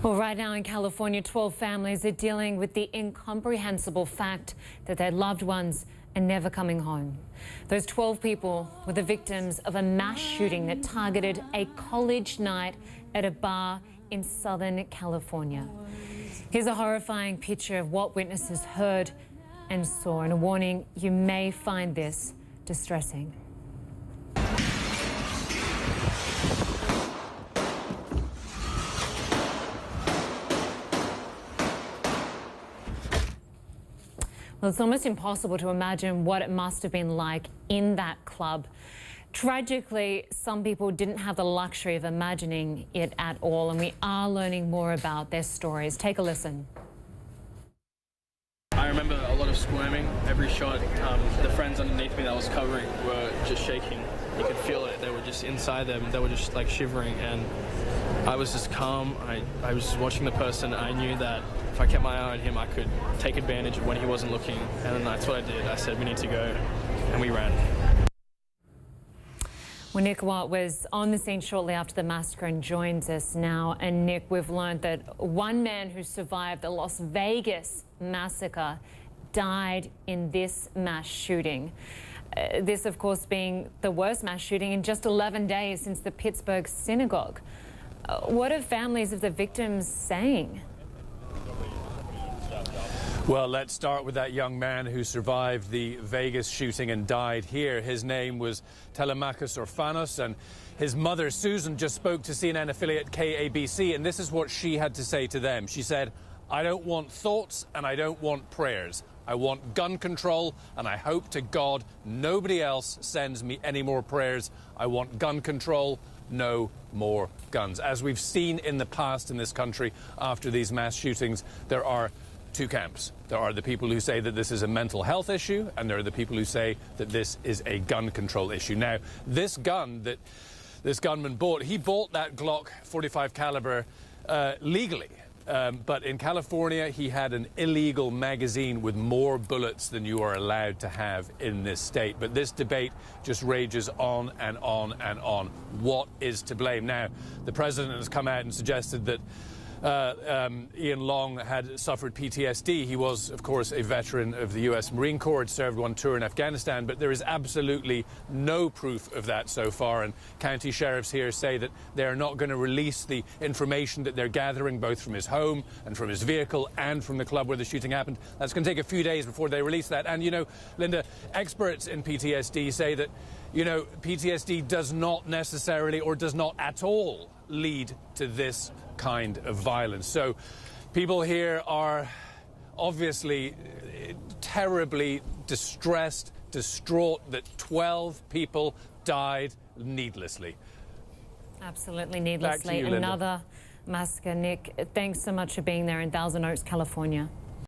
Well, right now in California, 12 families are dealing with the incomprehensible fact that their loved ones are never coming home. Those 12 people were the victims of a mass shooting that targeted a college night at a bar in Southern California. Here's a horrifying picture of what witnesses heard and saw, and a warning: you may find this distressing. Well, it's almost impossible to imagine what it must have been like in that club. Tragically, some people didn't have the luxury of imagining it at all, and we are learning more about their stories. Take a listen. I remember a lot of squirming. Every shot, the friends underneath me that I was covering were just shaking. You could feel it. They were just inside them. They were just like shivering, and I was just calm. I was just watching the person. I knew that if I kept my eye on him, I could take advantage of when he wasn't looking, and that's what I did. I said, we need to go, and we ran. Well, Nick Watt was on the scene shortly after the massacre and joins us now. And Nick, we've learned that one man who survived the Las Vegas massacre died in this mass shooting. This, of course, being the worst mass shooting in just 11 days since the Pittsburgh synagogue. What are families of the victims saying? Well, let's start with that young man who survived the Vegas shooting and died here. His name was Telemachus Orphanos, and his mother, Susan, just spoke to CNN affiliate KABC, and this is what she had to say to them. She said, "I don't want thoughts and I don't want prayers. I want gun control, and I hope to God nobody else sends me any more prayers. I want gun control, no more guns." As we've seen in the past in this country after these mass shootings, there are two camps. There are the people who say that this is a mental health issue, and there are the people who say that this is a gun control issue. Now, this gun that this gunman bought, he bought that Glock 45 caliber legally. But in California, he had an illegal magazine with more bullets than you are allowed to have in this state. But this debate just rages on and on and on. What is to blame? Now, the president has come out and suggested that Ian Long had suffered PTSD. He was, of course, a veteran of the U.S. Marine Corps, had served one tour in Afghanistan, but there is absolutely no proof of that so far. And county sheriffs here say that they're not going to release the information that they're gathering, both from his home and from his vehicle and from the club where the shooting happened. That's going to take a few days before they release that. And, you know, Lynda, experts in PTSD say that, you know, PTSD does not necessarily or does not at all lead to this kind of violence. So people here are obviously terribly distressed, distraught that 12 people died needlessly. Absolutely needlessly. Back to you, Lynda. Another massacre. Nick, thanks so much for being there in Thousand Oaks, California.